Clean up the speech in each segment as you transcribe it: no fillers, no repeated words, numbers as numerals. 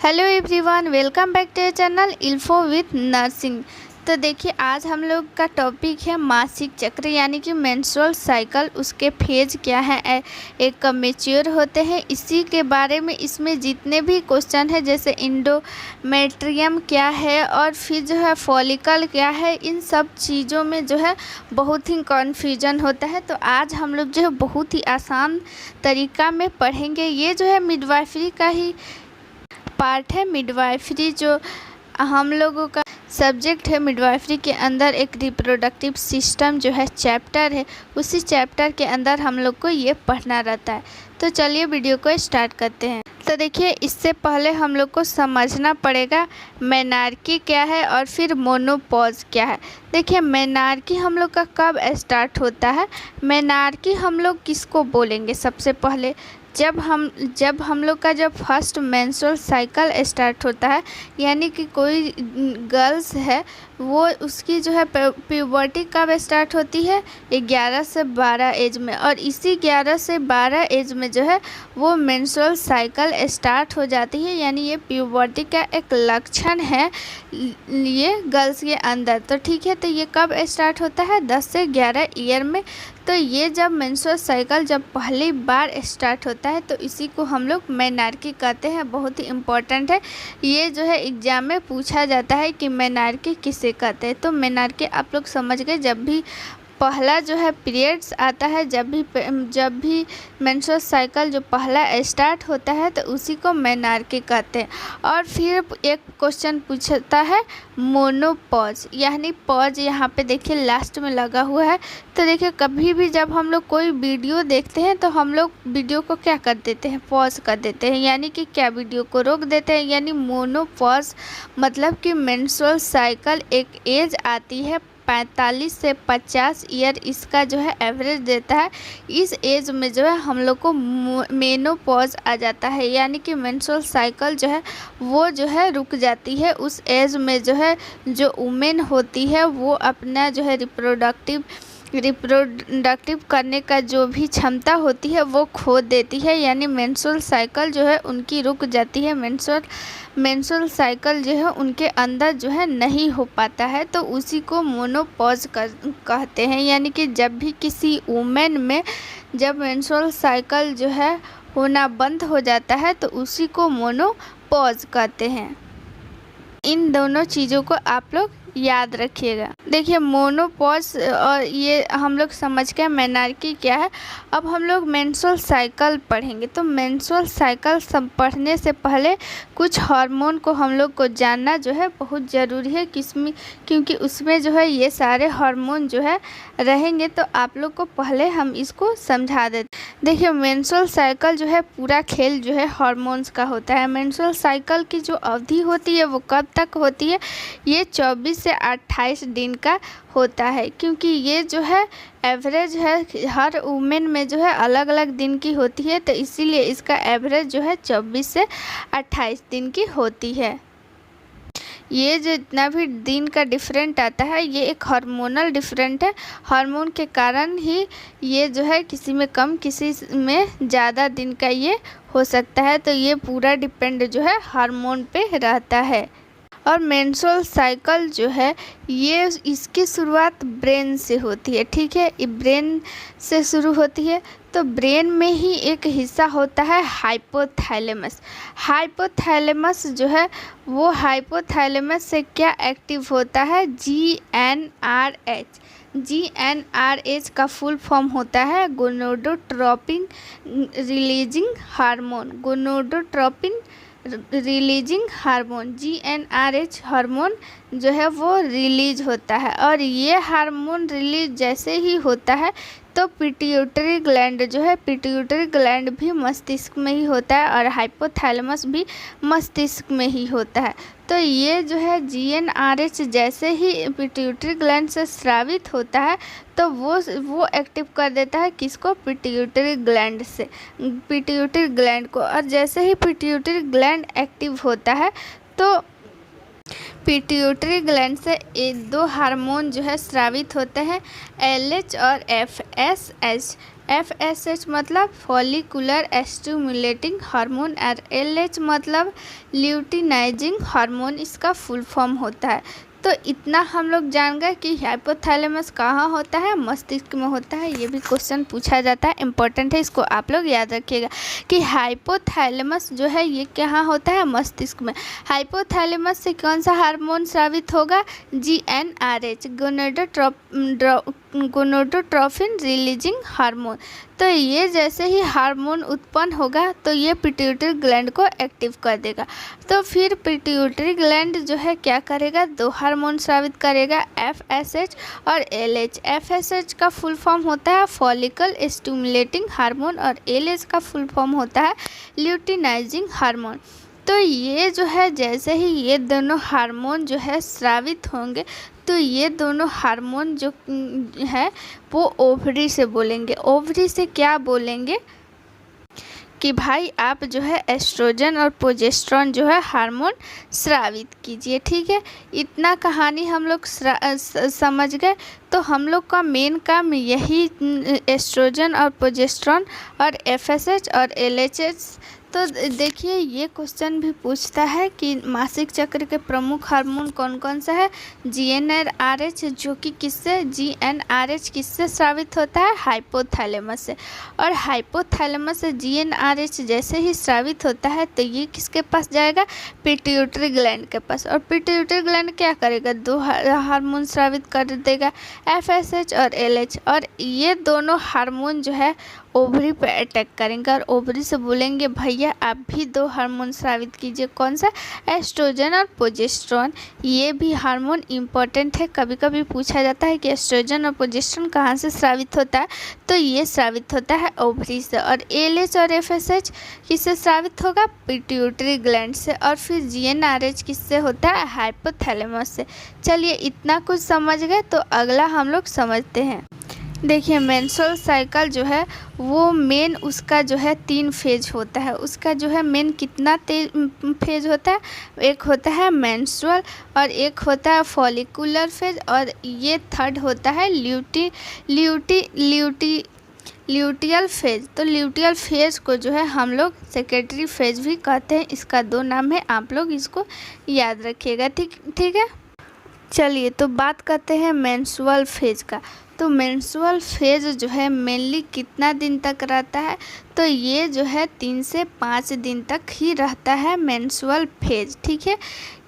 Hello everyone, welcome back to channel इल्फो with nursing. तो देखिए, आज हम लोग का टॉपिक है मासिक चक्र यानी कि मेंस्ट्रुअल साइकिल। उसके फेज क्या है, एक कब मैच्योर होते हैं, इसी के बारे में इसमें जितने भी क्वेश्चन है, जैसे इंडोमेट्रियम क्या है और फिर जो है फॉलिकल क्या है, इन सब चीज़ों में जो है बहुत ही कन्फ्यूजन होता है। तो आज हम लोग जो है बहुत ही आसान तरीका में पढ़ेंगे। ये जो है मिडवाइफरी का ही पार्ट है। मिडवाइफरी जो हम लोगों का सब्जेक्ट है, मिडवाइफरी के अंदर एक रिप्रोडक्टिव सिस्टम जो है चैप्टर है, उसी चैप्टर के अंदर हम लोग को ये पढ़ना रहता है। तो चलिए वीडियो को स्टार्ट करते हैं। तो देखिए, इससे पहले हम लोग को समझना पड़ेगा मेनार्की क्या है और फिर मोनोपॉज क्या है। देखिए, मेनार्की हम लोग का कब स्टार्ट होता है। मेनार्की हम लोग किसको बोलेंगे, सबसे पहले जब हम लोग का जब फर्स्ट मेंस्ट्रुअल साइकिल स्टार्ट होता है, यानी कि कोई गर्ल्स है वो उसकी जो है प्यूबर्टी कब स्टार्ट होती है, 11 से 12 एज में। और इसी 11 से 12 एज में जो है वो मेंस्ट्रुअल साइकिल स्टार्ट हो जाती है, यानी ये प्यूबर्टी का एक लक्षण है ये गर्ल्स के अंदर। तो ठीक है, तो ये कब स्टार्ट होता है, 10 से 11 ईयर में। तो ये जब मेंस्ट्रुअल साइकिल जब पहली बार स्टार्ट होता है तो इसी को हम लोग मेनार्की कहते हैं। बहुत ही इम्पोर्टेंट है, ये जो है एग्जाम में पूछा जाता है कि मेनार्की किसे कहते हैं। तो मेनार्की आप लोग समझ गए, जब भी पहला जो है पीरियड्स आता है, जब भी मेंस्ट्रुअल साइकिल जो पहला स्टार्ट होता है तो उसी को मेनार्की कहते हैं। और फिर एक क्वेश्चन पूछता है मोनोपॉज, यानी पॉज यहाँ पे देखिए लास्ट में लगा हुआ है। तो देखिए, कभी भी जब हम लोग कोई वीडियो देखते हैं तो हम लोग वीडियो को क्या कर देते हैं, पॉज कर देते हैं, यानी कि क्या वीडियो को रोक देते हैं। यानी मोनोपॉज मतलब कि मेंस्ट्रुअल साइकिल एक एज आती है 45 से 50 ईयर, इसका जो है एवरेज देता है। इस एज में जो है हम लोग को मेनोपॉज आ जाता है, यानी कि मेंस्ट्रुअल साइकिल जो है वो जो है रुक जाती है। उस एज में जो है जो वुमेन होती है वो अपना जो है रिप्रोडक्टिव करने का जो भी क्षमता होती है वो खो देती है, यानी मेंस्ट्रुअल साइकिल जो है उनकी रुक जाती है। मेंस्ट्रुअल साइकिल जो है उनके अंदर जो है नहीं हो पाता है, तो उसी को मोनोपॉज कहते हैं। यानी कि जब भी किसी वुमेन में जब मेंस्ट्रुअल साइकिल जो है होना बंद हो जाता है तो उसी को मोनोपॉज कहते हैं। इन दोनों चीज़ों को आप लोग याद रखिएगा। देखिए, मोनोपॉज और ये हम लोग समझ के मेनार्की क्या है। अब हम लोग मेंस्ट्रुअल साइकिल पढ़ेंगे। तो मेंस्ट्रुअल साइकिल सब पढ़ने से पहले कुछ हार्मोन को हम लोग को जानना जो है बहुत ज़रूरी है, क्योंकि उसमें जो है ये सारे हार्मोन जो है रहेंगे। तो आप लोग को पहले हम इसको समझा देते। देखिए, मेंस्ट्रुअल साइकिल जो है पूरा खेल जो है हार्मोन्स का होता है। मेंस्ट्रुअल साइकिल की जो अवधि होती है वो कब तक होती है, ये 24 से 28 दिन का होता है, क्योंकि ये जो है एवरेज है, हर वुमेन में जो है अलग अलग दिन की होती है, तो इसीलिए इसका एवरेज जो है 24 से 28 दिन की होती है। ये जितना भी दिन का डिफरेंट आता है ये एक हार्मोनल डिफरेंट है। हार्मोन के कारण ही ये जो है किसी में कम किसी में ज़्यादा दिन का ये हो सकता है। तो ये पूरा डिपेंड जो है हार्मोन पे रहता है। और मेंस्ट्रुअल साइकिल जो है ये इसकी शुरुआत ब्रेन से होती है। ठीक है, ये ब्रेन से शुरू होती है। तो ब्रेन में ही एक हिस्सा होता है हाइपोथैलेमस। हाइपोथैलेमस जो है वो हाइपोथैलेमस से क्या एक्टिव होता है, GnRH। GnRH का फुल फॉर्म होता है gonadotropin releasing hormone. Gonadotropin releasing hormone, GnRH hormone जो है वो रिलीज होता है। और ये हार्मोन रिलीज जैसे ही होता है तो पिट्यूटरी ग्लैंड जो है, पिट्यूटरी ग्लैंड भी मस्तिष्क में ही होता है और हाइपोथैलेमस भी मस्तिष्क में ही होता है। तो ये जो है GnRH जैसे ही पिट्यूटरी ग्लैंड से स्रावित होता है तो वो एक्टिव कर देता है किसको, पिट्यूटरी ग्लैंड से, पिट्यूटरी ग्लैंड को। और जैसे ही पिट्यूटरी ग्लैंड एक्टिव होता है तो पिट्यूटरी ग्लैंड से एक दो हार्मोन जो है स्रावित होते हैं, LH और FSH। FSH मतलब फॉलिकुलर स्टिमुलेटिंग हार्मोन और LH मतलब ल्यूटिनाइजिंग हार्मोन इसका फुल फॉर्म होता है। तो इतना हम लोग जान गए कि हाइपोथैलेमस कहाँ होता है, मस्तिष्क में होता है। ये भी क्वेश्चन पूछा जाता है, इम्पोर्टेंट है, इसको आप लोग याद रखिएगा कि हाइपोथैलेमस जो है ये कहाँ होता है, मस्तिष्क में। हाइपोथैलेमस से कौन सा हार्मोन स्रावित होगा, GnRH गोनाडोट्रोपिन रिलीजिंग हार्मोन। तो ये जैसे ही हार्मोन उत्पन्न होगा तो ये पिट्यूटरी ग्लैंड को एक्टिव कर देगा। तो फिर पिट्यूटरी ग्लैंड जो है क्या करेगा, दो हार्मोन स्रावित करेगा, FSH और LH। FSH का फुल फॉर्म होता है फॉलिकल स्टिमुलेटिंग हार्मोन और LH का फुल फॉर्म होता है ल्यूटिनाइजिंग हार्मोन। तो ये जो है जैसे ही ये दोनों हार्मोन जो है स्रावित होंगे तो ये दोनों हार्मोन जो है वो ओवरी से बोलेंगे। ओवरी से क्या बोलेंगे कि भाई आप जो है एस्ट्रोजन और प्रोजेस्टेरोन जो है हार्मोन स्रावित कीजिए। ठीक है, इतना कहानी हम लोग समझ गए। तो हम लोग का मेन काम यही एस्ट्रोजन और प्रोजेस्टेरोन और FSH और LH। तो देखिए ये क्वेश्चन भी पूछता है कि मासिक चक्र के प्रमुख हार्मोन कौन कौन सा है, GnRH, जो कि किससे, GnRH किससे स्रावित होता है, हाइपोथैलेमस से। और हाइपोथैलेमस से GnRH जैसे ही स्रावित होता है तो ये किसके पास जाएगा, पिट्यूटरी ग्लैंड के पास। और पिट्यूटरी ग्लैंड क्या करेगा, दो हार्मोन स्रावित कर देगा, FSH और LH। और ये दोनों हार्मोन जो है ओवरी पे अटैक करेंगे और ओवरी से बोलेंगे भैया आप भी दो हार्मोन स्रावित कीजिए। कौन सा, एस्ट्रोजन और प्रोजेस्टेरोन। ये भी हार्मोन इम्पॉर्टेंट है, कभी कभी पूछा जाता है कि एस्ट्रोजन और प्रोजेस्टेरोन कहाँ से स्रावित होता है, तो ये स्रावित होता है ओवरी से। और LH और FSH किससे स्रावित होगा, पिट्यूटरी ग्लैंड से। और फिर GnRH किससे होता है, हाइपोथैलेमस से। चलिए इतना कुछ समझ गए, तो अगला हम लोग समझते हैं। देखिए मेंस्ट्रुअल साइकिल जो है वो मेन उसका जो है 3 फेज होता है। उसका जो है मेन कितना फेज होता है, एक होता है मेंस्ट्रुअल और एक होता है फॉलिकुलर फेज और ये थर्ड होता है ल्यूटियल फेज। तो ल्यूटियल फेज को जो है हम लोग सेक्रेटरी फेज भी कहते हैं। इसका 2 नाम है, आप लोग इसको याद रखिएगा। ठीक है, चलिए तो बात करते हैं मेंस्ट्रुअल फेज का। तो मेंस्ट्रुअल फेज जो है मेनली कितना दिन तक रहता है, तो ये जो है 3 से 5 दिन तक ही रहता है मेंस्ट्रुअल फेज। ठीक है,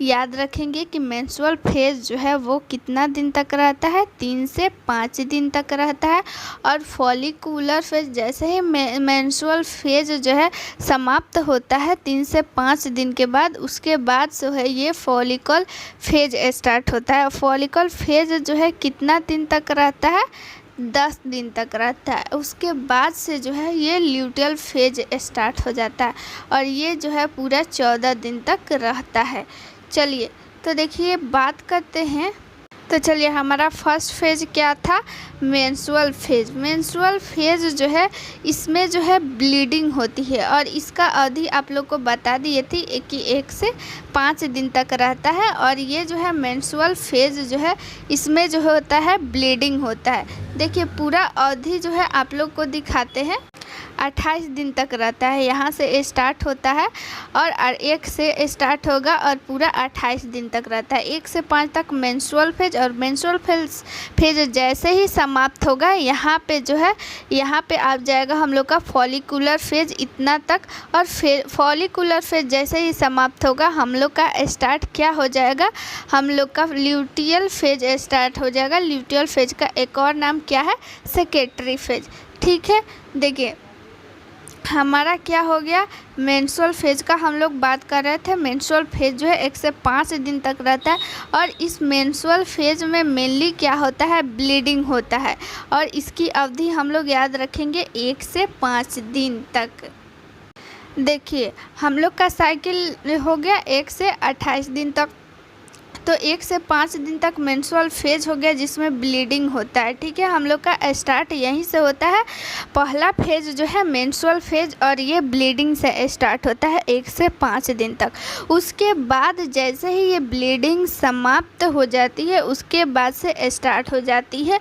याद रखेंगे कि मेंस्ट्रुअल फेज जो है वो कितना दिन तक रहता है, 3 से 5 दिन तक रहता है। और फॉलिकुलर फेज जैसे ही मेंस्ट्रुअल फेज जो है समाप्त होता है 3 से 5 दिन के बाद, उसके बाद जो है ये फॉलिकल फेज स्टार्ट होता है। फॉलिकल फेज जो है कितना दिन तक रहता है, 10 दिन तक रहता है। उसके बाद से जो है ये ल्यूटियल फेज स्टार्ट हो जाता है और ये जो है पूरा 14 दिन तक रहता है। चलिए तो देखिए बात करते हैं। तो चलिए हमारा फर्स्ट फेज क्या था, मेंस्ट्रुअल फेज। मेंस्ट्रुअल फेज जो है इसमें जो है ब्लीडिंग होती है और इसका अवधि आप लोग को बता दिए थी कि 1 से 5 दिन तक रहता है। और ये जो है मेंस्ट्रुअल फेज जो है इसमें जो होता है ब्लीडिंग होता है। देखिए पूरा अवधि जो है आप लोग को दिखाते हैं, 28 दिन तक रहता है। यहाँ से स्टार्ट होता है और 1 से स्टार्ट होगा और पूरा 28 दिन तक रहता है। 1 से 5 तक मेंस्ट्रुअल फेज और मेंस्ट्रुअल फेज जैसे ही समाप्त होगा यहाँ पे जो है यहाँ पे आ जाएगा हम लोग का फॉलिकुलर फेज इतना तक। और फिर फॉलिकुलर फेज जैसे ही समाप्त होगा हम लोग का स्टार्ट क्या हो जाएगा, हम लोग का ल्यूटियल फेज स्टार्ट हो जाएगा। ल्यूटियल फेज का एक और नाम क्या है, सेक्रेटरी फेज। ठीक है, देखिए हमारा क्या हो गया, मेंस्ट्रुअल फेज का हम लोग बात कर रहे थे। मेंस्ट्रुअल फेज जो है 1 से 5 दिन तक रहता है और इस मेंस्ट्रुअल फेज में मेनली क्या होता है, ब्लीडिंग होता है। और इसकी अवधि हम लोग याद रखेंगे 1 से 5 दिन तक। देखिए हम लोग का साइकिल हो गया 1 से 28 दिन तक। तो 1 से 5 दिन तक मेंस्ट्रुअल फेज हो गया जिसमें ब्लीडिंग होता है। ठीक है, हम लोग का स्टार्ट यहीं से होता है। पहला फेज जो है मेंस्ट्रुअल फेज और ये ब्लीडिंग से स्टार्ट होता है 1 से 5 दिन तक। उसके बाद जैसे ही ये ब्लीडिंग समाप्त हो जाती है उसके बाद से स्टार्ट हो जाती है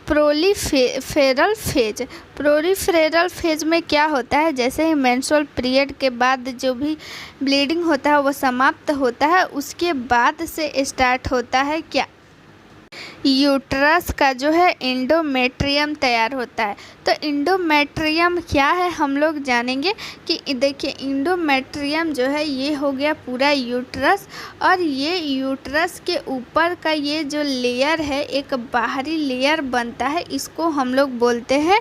प्रोलीफेरल फेज। प्रोलीफेरल फेज में क्या होता है, जैसे ही मेंस्ट्रुअल पीरियड के बाद जो भी ब्लीडिंग होता है वो समाप्त होता है, उसके बाद से स्टार्ट होता है क्या, यूट्रस का जो है इंडोमेट्रियम तैयार होता है। तो इंडोमेट्रियम क्या है हम लोग जानेंगे कि देखिए इंडोमेट्रियम जो है ये हो गया पूरा यूट्रस, और ये यूट्रस के ऊपर का ये जो लेयर है, एक बाहरी लेयर बनता है, इसको हम लोग बोलते हैं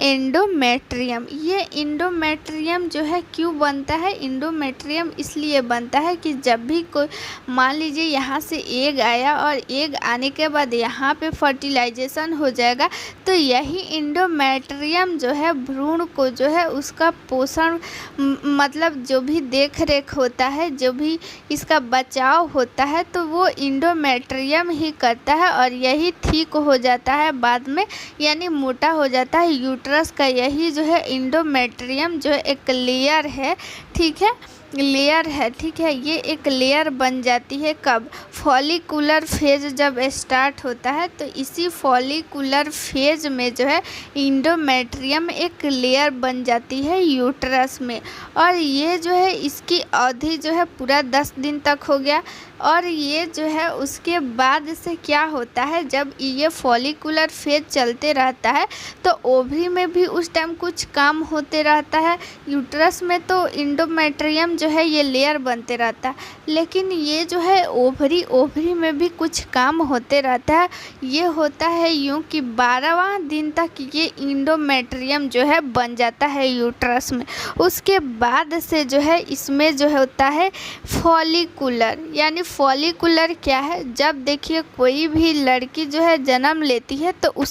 इंडोमेट्रियम। ये इंडोमेट्रियम जो है क्यों बनता है, इंडोमेट्रियम इसलिए बनता है कि जब भी कोई मान लीजिए यहाँ से एग आया और एग आने के बाद यहाँ पे फर्टिलाइजेशन हो जाएगा, तो यही इंडोमेट्रियम जो है भ्रूण को जो है उसका पोषण मतलब जो भी देख रेख होता है, जो भी इसका बचाव होता है, तो वो इंडोमेट्रियम ही करता है और यही ठीक हो जाता है बाद में, यानी मोटा हो जाता है यूट्रस का। यही जो है इंडोमेट्रियम जो एक लेयर है, ठीक है, लेयर है, ठीक है, ये एक लेयर बन जाती है कब, फॉलिकुलर फेज जब स्टार्ट होता है, तो इसी फॉलिकुलर फेज में जो है इंडोमेट्रियम एक लेयर बन जाती है यूट्रस में। और ये जो है इसकी अवधि जो है पूरा 10 दिन तक हो गया। और ये जो है उसके बाद से क्या होता है, जब ये फॉलिकुलर फेज चलते रहता है तो ओवरी में भी उस टाइम कुछ काम होते रहता है। यूट्रस में तो इंडोमेट्रियम जो है ये लेयर बनते रहता है, लेकिन ये जो है ओवरी में भी कुछ काम होते रहता है। ये होता है यूँ कि 12वां दिन तक ये इंडोमेट्रियम जो है बन जाता है यूट्रस में। उसके बाद से जो है इसमें जो होता है फॉलिकुलर, यानी फॉलिकुलर क्या है, जब देखिए कोई भी लड़की जो है जन्म लेती है तो उस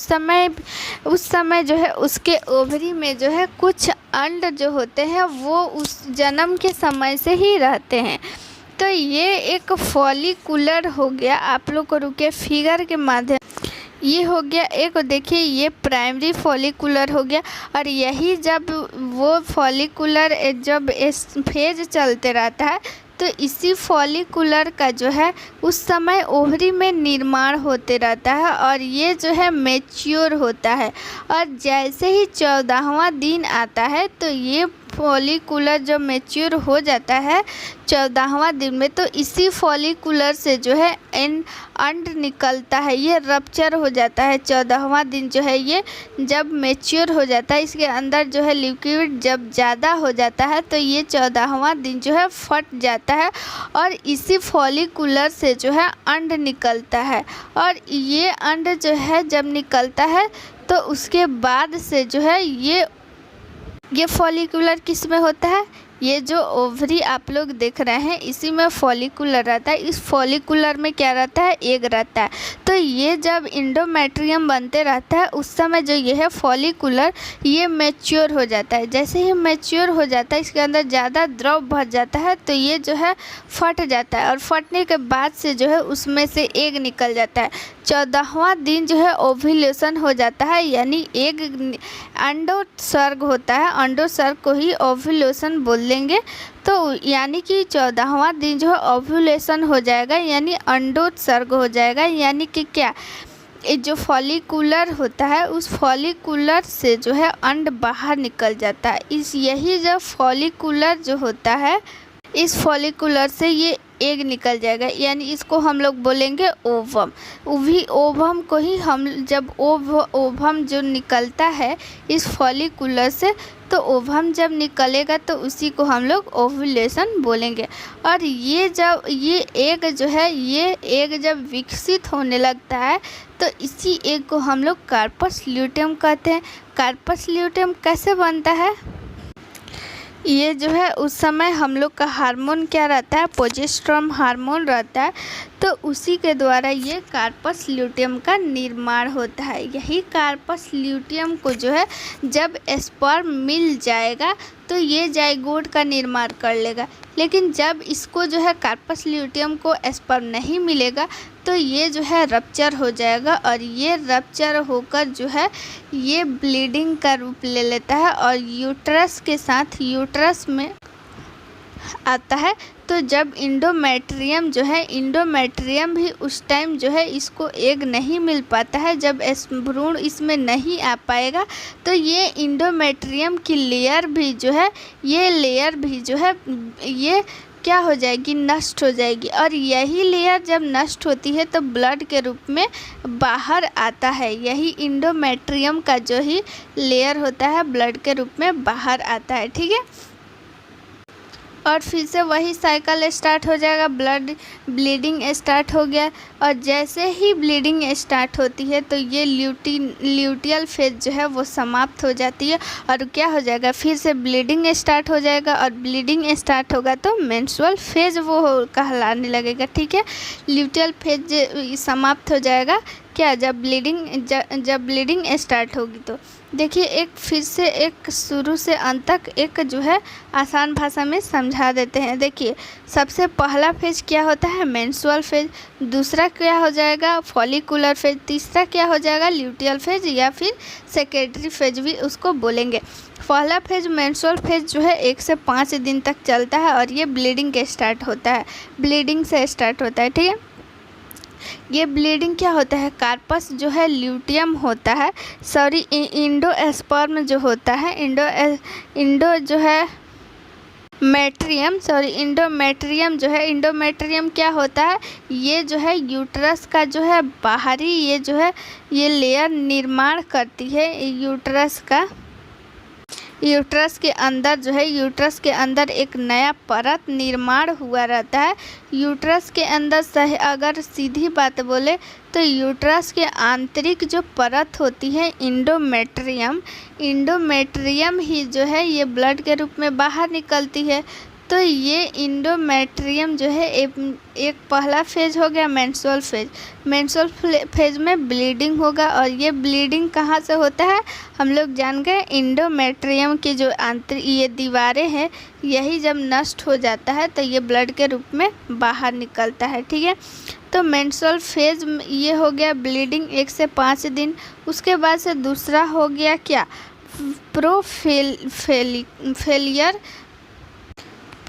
समय जो है उसके ओवरी में जो है कुछ अंड जो होते हैं वो उस जन्म के समय से ही रहते हैं। तो ये एक फॉलिकुलर हो गया। आप लोग को रुके फिगर के माध्यम, ये हो गया एक, देखिए ये प्राइमरी फॉलिकुलर हो गया। और यही जब वो फॉलिकुलर जब फेज चलते रहता है तो इसी फॉलिकुलर का जो है उस समय ओवरी में निर्माण होते रहता है और ये जो है मैच्योर होता है। और जैसे ही 14वां दिन आता है तो ये फॉलिकुलर जब मैच्योर हो जाता है 14वां दिन में, तो इसी फॉलिकुलर से जो है अंड निकलता है, ये रप्चर हो जाता है। 14वां दिन जो है ये जब मैच्योर हो जाता है, इसके अंदर जो है लिक्विड जब ज़्यादा हो जाता है तो ये 14वां दिन जो है फट जाता है और इसी फॉलिकुलर से जो है अंड निकलता है। और ये अंड जो है जब निकलता है तो उसके बाद से जो है ये फॉलिकुलर किस में होता है, ये जो ओवरी आप लोग देख रहे हैं इसी में फॉलिकुलर रहता है। इस फॉलिकुलर में क्या रहता है, एग रहता है। तो ये जब इंडोमेट्रियम बनते रहता है उस समय जो ये है फॉलिकुलर ये मैच्योर हो जाता है। जैसे ही मैच्योर हो जाता है इसके अंदर ज़्यादा द्रव भर जाता है तो ये जो है फट जाता है और फटने के बाद से जो है उसमें से एग निकल जाता है। 14वां दिन जो है ओव्यूलेशन हो जाता है, यानी एग अंडोत्सर्ग होता है, अंडोत्सर्ग को ही ओव्यूलेशन बोल लेंगे। तो यानी कि 14वां दिन जो है ओव्यूलेशन हो जाएगा, यानी अंडोत्सर्ग हो जाएगा। यानी कि क्या, जो फॉलिकुलर होता है उस फॉलिकुलर से जो है अंड बाहर निकल जाता है। यही जब फॉलिकुलर जो होता है इस फॉलिकुलर से ये एग निकल जाएगा, यानी इसको हम लोग बोलेंगे ओवम। वही ओवम को ही हम जब ओवम जो निकलता है इस फॉलिकुलर से, तो ओवम जब निकलेगा तो उसी को हम लोग ओव्यूलेशन बोलेंगे। और ये जब ये एग जो है ये एग जब विकसित होने लगता है तो इसी एग को हम लोग कार्पस ल्यूटेम कहते हैं। कार्पस ल्यूटेम कैसे बनता है, ये जो है उस समय हम लोग का हार्मोन क्या रहता है, प्रोजेस्टेरोन हार्मोन रहता है, तो उसी के द्वारा ये कार्पस ल्यूटियम का निर्माण होता है। यही कार्पस ल्यूटियम को जो है जब स्पर्म मिल जाएगा तो ये जाइगोट का निर्माण कर लेगा। लेकिन जब इसको जो है कार्पस ल्यूटियम को स्पर्म नहीं मिलेगा तो ये जो है रप्चर हो जाएगा और ये रप्चर होकर जो है ये ब्लीडिंग का रूप ले लेता है और यूट्रस के साथ यूट्रस में आता है। तो जब इंडोमेट्रियम जो है, इंडोमेट्रियम भी उस टाइम जो है इसको एग नहीं मिल पाता है, जब भ्रूण इसमें नहीं आ पाएगा तो ये इंडोमेट्रियम की लेयर भी जो है, ये लेयर भी जो है ये क्या हो जाएगी, नष्ट हो जाएगी। और यही लेयर जब नष्ट होती है तो ब्लड के रूप में बाहर आता है। यही इंडोमेट्रियम का जो ही लेयर होता है ब्लड के रूप में बाहर आता है। ठीक है, और फिर से वही साइकिल स्टार्ट हो जाएगा, ब्लीडिंग स्टार्ट हो गया। और जैसे ही ब्लीडिंग स्टार्ट होती है तो ये ल्यूटियल फेज जो है वो समाप्त हो जाती है और क्या हो जाएगा, फिर से ब्लीडिंग स्टार्ट हो जाएगा। और ब्लीडिंग स्टार्ट होगा तो मेंस्ट्रुअल फेज वो कहलाने लगेगा। ठीक है, ल्यूटियल फेज समाप्त हो जाएगा क्या, जब ब्लीडिंग स्टार्ट होगी। तो देखिए, एक फिर से एक शुरू से अंत तक एक जो है आसान भाषा में समझा देते हैं। देखिए, सबसे पहला फेज क्या होता है, मेंस्ट्रुअल फेज। दूसरा क्या हो जाएगा, फॉलिकुलर फेज। तीसरा क्या हो जाएगा, ल्यूटियल फेज या फिर सेकेंडरी फेज भी उसको बोलेंगे। पहला फेज मेंस्ट्रुअल फेज जो है 1 से 5 दिन तक चलता है और ये ब्लीडिंग के स्टार्ट होता है, ब्लीडिंग से स्टार्ट होता है। ठीक है, ये ब्लीडिंग क्या होता है, कार्पस जो है ल्यूटियम होता है, सॉरी इंडोस्पर्म जो होता है, इंडो जो है मेट्रियम, सॉरी इंडोमेट्रियम जो है, इंडोमेट्रियम क्या होता है, ये जो है यूट्रस का जो है बाहरी ये जो है ये लेयर निर्माण करती है। यूट्रस के अंदर जो है, यूट्रस के अंदर एक नया परत निर्माण हुआ रहता है। यूट्रस के अंदर अगर सीधी बात बोले तो यूट्रस के आंतरिक जो परत होती है इंडोमेट्रियम ही जो है ये ब्लड के रूप में बाहर निकलती है। तो ये इंडोमेट्रियम जो है एक पहला फेज हो गया मेंस्ट्रुअल फेज। मेंस्ट्रुअल फेज में ब्लीडिंग होगा और ये ब्लीडिंग कहाँ से होता है, हम लोग जान गए, इंडोमेट्रियम की जो आंतरिक ये दीवारें हैं यही जब नष्ट हो जाता है तो ये ब्लड के रूप में बाहर निकलता है। ठीक है, तो मेंस्ट्रुअल फेज ये हो गया ब्लीडिंग 1 से 5 दिन। उसके बाद से दूसरा हो गया क्या,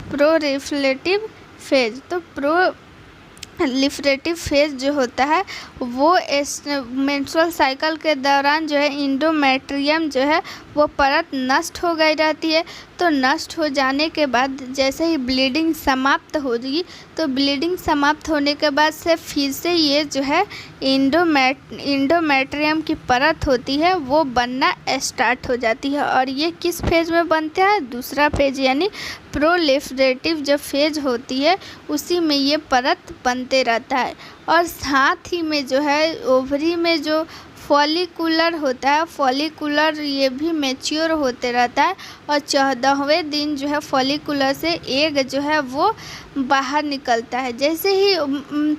प्रोलिफरेटिव फेज। तो प्रोलिफरेटिव फेज जो होता है वो मेंस्ट्रुअल साइकिल के दौरान जो है इंडोमेट्रियम जो है वो परत नष्ट हो गई रहती है। तो नष्ट हो जाने के बाद जैसे ही ब्लीडिंग समाप्त होगी तो ब्लीडिंग समाप्त होने के बाद से फिर से ये जो है इंडोमेट्रियम की परत होती है वो बनना स्टार्ट हो जाती है। और ये किस फेज में बनता है, दूसरा फेज, यानी प्रोलिफरेटिव जब फेज होती है उसी में ये परत बनते रहता है। और साथ ही में जो है ओवरी में जो फॉलिकुलर होता है, फॉलिकुलर ये भी मैच्योर होते रहता है और 14वें दिन जो है फॉलिकुलर से एग जो है वो बाहर निकलता है। जैसे ही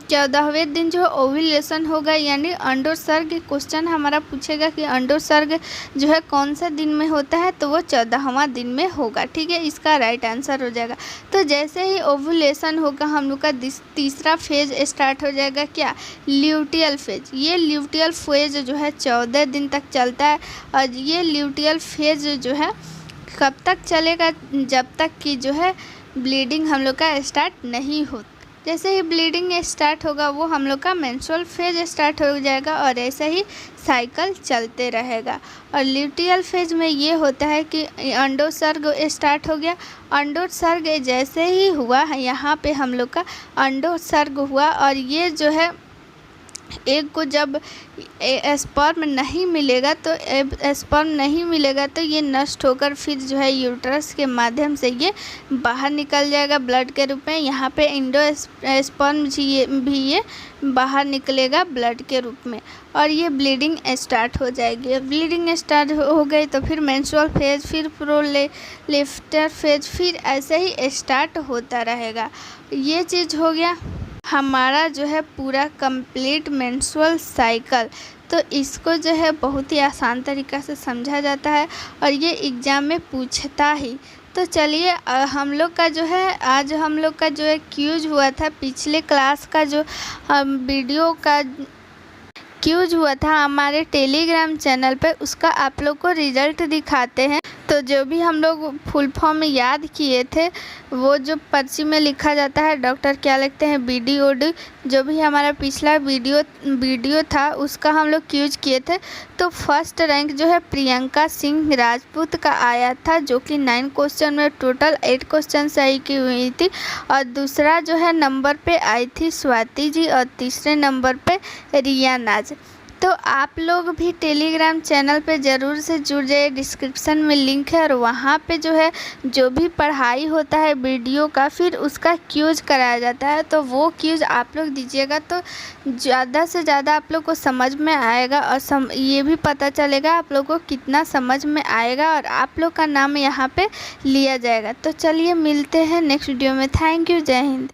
14वें दिन जो है ओव्यूलेशन होगा, यानी अंडोत्सर्ग। क्वेश्चन हमारा पूछेगा कि अंडोत्सर्ग जो है कौन सा दिन में होता है, तो वो 14वां दिन में होगा। ठीक है, इसका राइट आंसर हो जाएगा। तो जैसे ही ओव्यूलेशन होगा हम लोग का तीसरा फेज स्टार्ट हो जाएगा क्या, ल्यूटियल फेज। ये ल्यूटियल फेज जो है 14 दिन तक चलता है और ये ल्यूटियल फेज जो है कब तक चलेगा, जब तक कि जो है ब्लीडिंग हम लोग का स्टार्ट नहीं हो। जैसे ही ब्लीडिंग स्टार्ट होगा वो हम लोग का मेंस्ट्रुअल फेज स्टार्ट हो जाएगा और ऐसे ही साइकिल चलते रहेगा। और ल्यूटियल फेज में ये होता है कि अंडोत्सर्ग स्टार्ट हो गया। अंडोत्सर्ग जैसे ही हुआ, यहाँ पे हम लोग का अंडोत्सर्ग हुआ और ये जो है एग को जब स्पर्म नहीं मिलेगा तो ये नष्ट होकर फिर जो है यूट्रस के माध्यम से ये बाहर निकल जाएगा ब्लड के रूप में। यहाँ पे इंडोस्पर्म भी ये बाहर निकलेगा ब्लड के रूप में और ये ब्लीडिंग स्टार्ट हो जाएगी। ब्लीडिंग स्टार्ट हो गई तो फिर मेंस्ट्रुअल फेज, फिर प्रोलिफरेटिव फेज, फिर ऐसे ही स्टार्ट होता रहेगा। ये चीज़ हो गया हमारा जो है पूरा कंप्लीट मेंस्ट्रुअल साइकिल। तो इसको जो है बहुत ही आसान तरीक़ा से समझा जाता है और ये एग्ज़ाम में पूछता ही। तो चलिए हम लोग का जो है आज हम लोग का जो है क्यूज हुआ था, पिछले क्लास का जो वीडियो का क्यूज हुआ था हमारे टेलीग्राम चैनल पे, उसका आप लोग को रिज़ल्ट दिखाते हैं। तो जो भी हम लोग फुल फॉर्म में याद किए थे, वो जो पर्ची में लिखा जाता है डॉक्टर क्या लिखते हैं BDOD, जो भी हमारा पिछला वीडियो था उसका हम लोग यूज किए थे। तो फर्स्ट रैंक जो है प्रियंका सिंह राजपूत का आया था, जो कि 9 क्वेश्चन में टोटल 8 क्वेश्चन सही की हुई थी। और दूसरा जो है नंबर पे आई थी स्वाति जी, और तीसरे नंबर पे रिया नाज। तो आप लोग भी टेलीग्राम चैनल पे ज़रूर से जुड़ जाइए, डिस्क्रिप्शन में लिंक है, और वहाँ पे जो है जो भी पढ़ाई होता है वीडियो का, फिर उसका क्यूज कराया जाता है। तो वो क्यूज आप लोग दीजिएगा तो ज़्यादा से ज़्यादा आप लोग को समझ में आएगा, और ये भी पता चलेगा आप लोग को कितना समझ में आएगा, और आप लोग का नाम यहाँ पे लिया जाएगा। तो चलिए मिलते हैं नेक्स्ट वीडियो में। थैंक यू, जय हिंद।